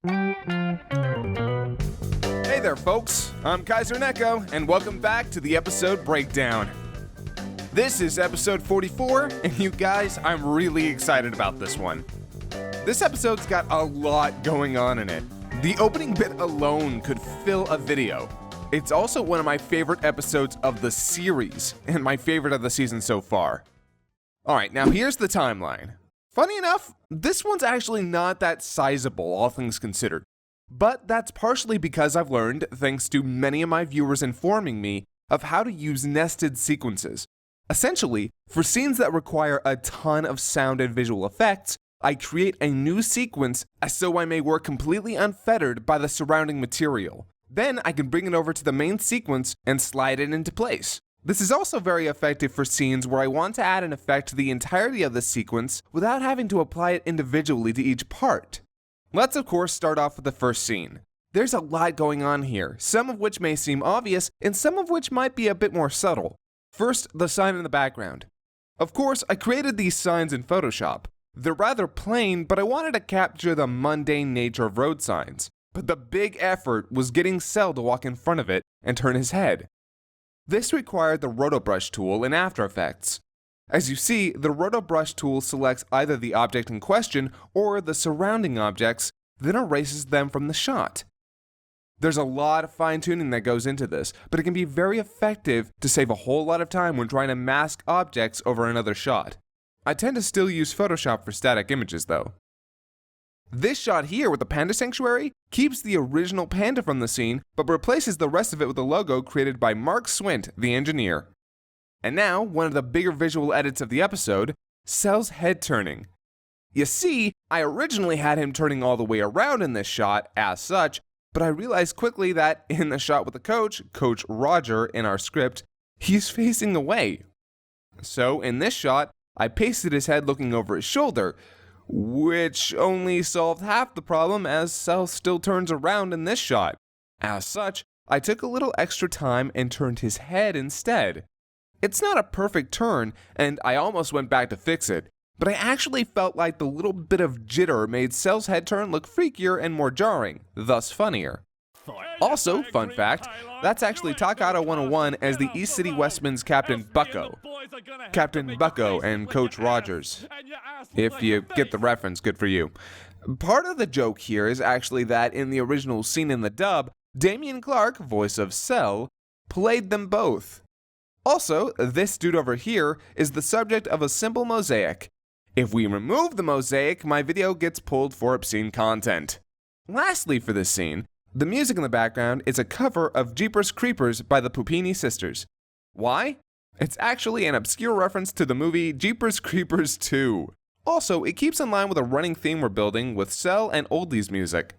Hey there, folks. I'm Kaiser Neko, and welcome back to the episode breakdown. This is episode 44, and you guys, I'm really excited about this one. This episode's got a lot going on in it. The opening bit alone could fill a video. It's also one of my favorite episodes of the series, and my favorite of the season so far. Alright, now here's the timeline. Funny enough, this one's actually not that sizable, all things considered. But that's partially because I've learned, thanks to many of my viewers informing me, of how to use nested sequences. Essentially, for scenes that require a ton of sound and visual effects, I create a new sequence so I may work completely unfettered by the surrounding material. Then I can bring it over to the main sequence and slide it into place. This is also very effective for scenes where I want to add an effect to the entirety of the sequence without having to apply it individually to each part. Let's of course start off with the first scene. There's a lot going on here, some of which may seem obvious and some of which might be a bit more subtle. First, the sign in the background. Of course, I created these signs in Photoshop. They're rather plain, but I wanted to capture the mundane nature of road signs. But the big effort was getting Cell to walk in front of it and turn his head. This required the RotoBrush tool in After Effects. As you see, the RotoBrush tool selects either the object in question or the surrounding objects, then erases them from the shot. There's a lot of fine-tuning that goes into this, but it can be very effective to save a whole lot of time when trying to mask objects over another shot. I tend to still use Photoshop for static images though. This shot here with the Panda Sanctuary keeps the original panda from the scene, but replaces the rest of it with a logo created by Mark Swint, the engineer. And now, one of the bigger visual edits of the episode, Cell's head turning. You see, I originally had him turning all the way around in this shot as such, but I realized quickly that in the shot with the coach, Coach Roger in our script, he's facing away. So in this shot, I pasted his head looking over his shoulder, which only solved half the problem as Cell still turns around in this shot. As such, I took a little extra time and turned his head instead. It's not a perfect turn, and I almost went back to fix it, but I actually felt like the little bit of jitter made Cell's head turn look freakier and more jarring, thus funnier. Also, fun fact, that's actually Takahata 101 as the East City Westman's Captain Bucko. Captain Bucko and Coach Rogers. If you get the reference, good for you. Part of the joke here is actually that in the original scene in the dub, Damian Clark, voice of Cell, played them both. Also, this dude over here is the subject of a simple mosaic. If we remove the mosaic, my video gets pulled for obscene content. Lastly for this scene, the music in the background is a cover of Jeepers Creepers by the Pupini Sisters. Why? It's actually an obscure reference to the movie Jeepers Creepers 2. Also, it keeps in line with a running theme we're building with Cell and Oldies music.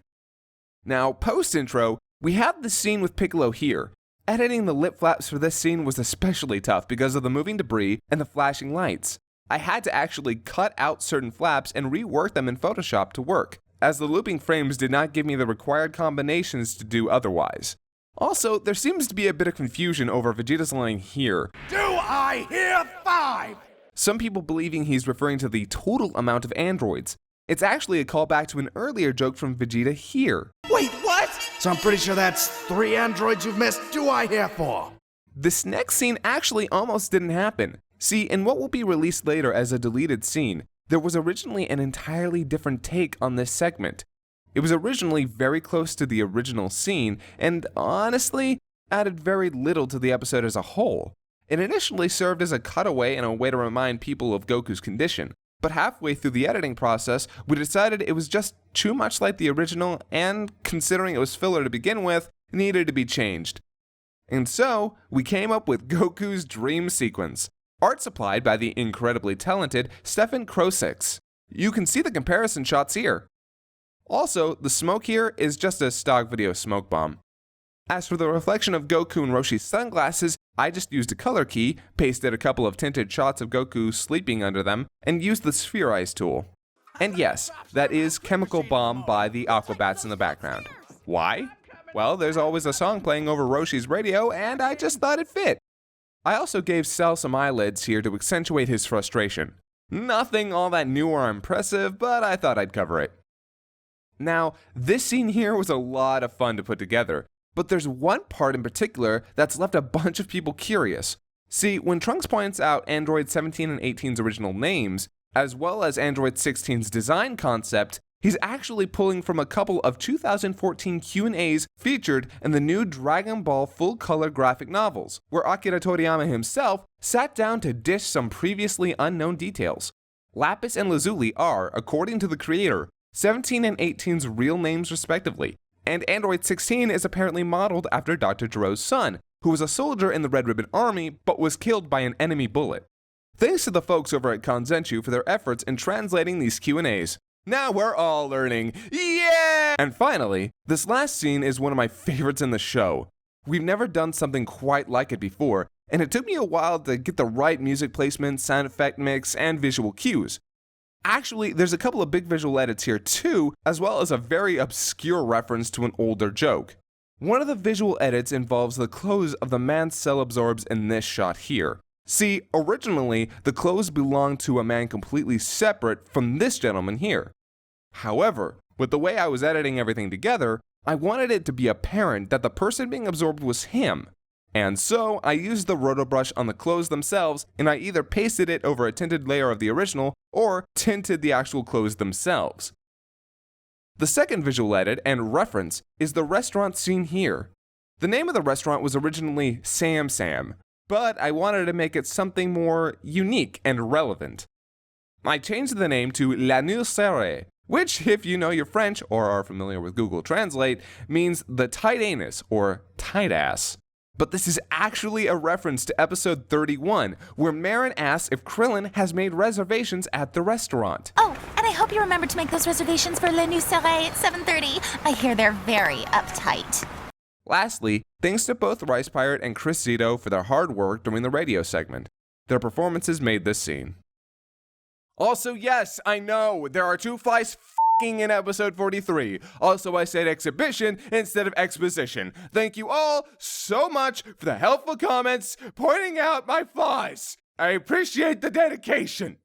Now, post-intro, we have the scene with Piccolo here. Editing the lip flaps for this scene was especially tough because of the moving debris and the flashing lights. I had to actually cut out certain flaps and rework them in Photoshop to work, as the looping frames did not give me the required combinations to do otherwise. Also, there seems to be a bit of confusion over Vegeta's line here. Do I hear 5? Some people believing he's referring to the total amount of androids. It's actually a callback to an earlier joke from Vegeta here. Wait, what? So I'm pretty sure that's 3 androids you've missed. Do I hear 4? This next scene actually almost didn't happen. See, in what will be released later as a deleted scene, there was originally an entirely different take on this segment. It was originally very close to the original scene, and honestly, added very little to the episode as a whole. It initially served as a cutaway and a way to remind people of Goku's condition, but halfway through the editing process, we decided it was just too much like the original, and considering it was filler to begin with, it needed to be changed. And so, we came up with Goku's dream sequence. Art supplied by the incredibly talented Stefan Krosix. You can see the comparison shots here. Also, the smoke here is just a stock video smoke bomb. As for the reflection of Goku and Roshi's sunglasses, I just used a color key, pasted a couple of tinted shots of Goku sleeping under them, and used the Spherize tool. And yes, that is Chemical Bomb by the Aquabats in the background. Why? Well, there's always a song playing over Roshi's radio, and I just thought it fit. I also gave Cell some eyelids here to accentuate his frustration. Nothing all that new or impressive, but I thought I'd cover it. Now, this scene here was a lot of fun to put together, but there's one part in particular that's left a bunch of people curious. See, when Trunks points out Android 17 and 18's original names, as well as Android 16's design concept, he's actually pulling from a couple of 2014 Q&As featured in the new Dragon Ball full-color graphic novels, where Akira Toriyama himself sat down to dish some previously unknown details. Lapis and Lazuli are, according to the creator, 17 and 18's real names respectively, and Android 16 is apparently modeled after Dr. Gero's son, who was a soldier in the Red Ribbon Army but was killed by an enemy bullet. Thanks to the folks over at Kanzenshuu for their efforts in translating these Q&As. Now we're all learning, yeah! And finally, this last scene is one of my favorites in the show. We've never done something quite like it before, and it took me a while to get the right music placement, sound effect mix, and visual cues. Actually, there's a couple of big visual edits here too, as well as a very obscure reference to an older joke. One of the visual edits involves the clothes of the man Cell absorbs in this shot here. See, originally, the clothes belonged to a man completely separate from this gentleman here. However, with the way I was editing everything together, I wanted it to be apparent that the person being absorbed was him. And so, I used the rotobrush on the clothes themselves, and I either pasted it over a tinted layer of the original, or tinted the actual clothes themselves. The second visual edit and reference is the restaurant seen here. The name of the restaurant was originally Sam Sam, but I wanted to make it something more unique and relevant. I changed the name to L'Anus Serré, which, if you know your French or are familiar with Google Translate, means the tight anus or tight ass. But this is actually a reference to episode 31, where Marin asks if Krillin has made reservations at the restaurant. Oh, and I hope you remember to make those reservations for Le New Serré at 7:30. I hear they're very uptight. Lastly, thanks to both Rice Pirate and Chris Zito for their hard work during the radio segment. Their performances made this scene. Also, yes, I know, there are two flies f***ing in episode 43. Also, I said exhibition instead of exposition. Thank you all so much for the helpful comments pointing out my flaws. I appreciate the dedication.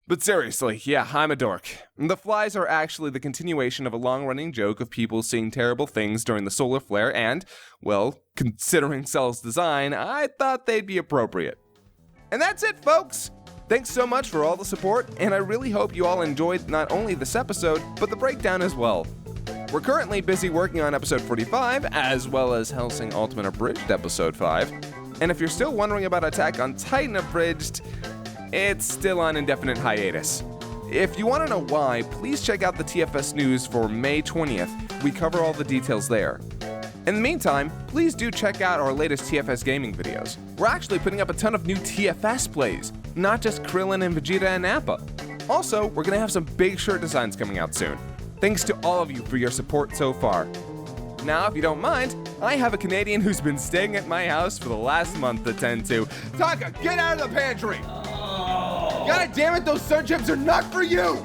But seriously, yeah, I'm a dork. The flies are actually the continuation of a long-running joke of people seeing terrible things during the solar flare and, well, considering Cell's design, I thought they'd be appropriate. And that's it, folks! Thanks so much for all the support, and I really hope you all enjoyed not only this episode, but the breakdown as well. We're currently busy working on episode 45, as well as Hellsing Ultimate Abridged episode 5. And if you're still wondering about Attack on Titan Abridged, it's still on indefinite hiatus. If you want to know why, please check out the TFS News for May 20th. We cover all the details there. In the meantime, please do check out our latest TFS gaming videos. We're actually putting up a ton of new TFS plays, not just Krillin and Vegeta and Nappa. Also, we're gonna have some big shirt designs coming out soon. Thanks to all of you for your support so far. Now, if you don't mind, I have a Canadian who's been staying at my house for the last month to tend to. Taka, get out of the pantry! God damn it, those sun chips are not for you!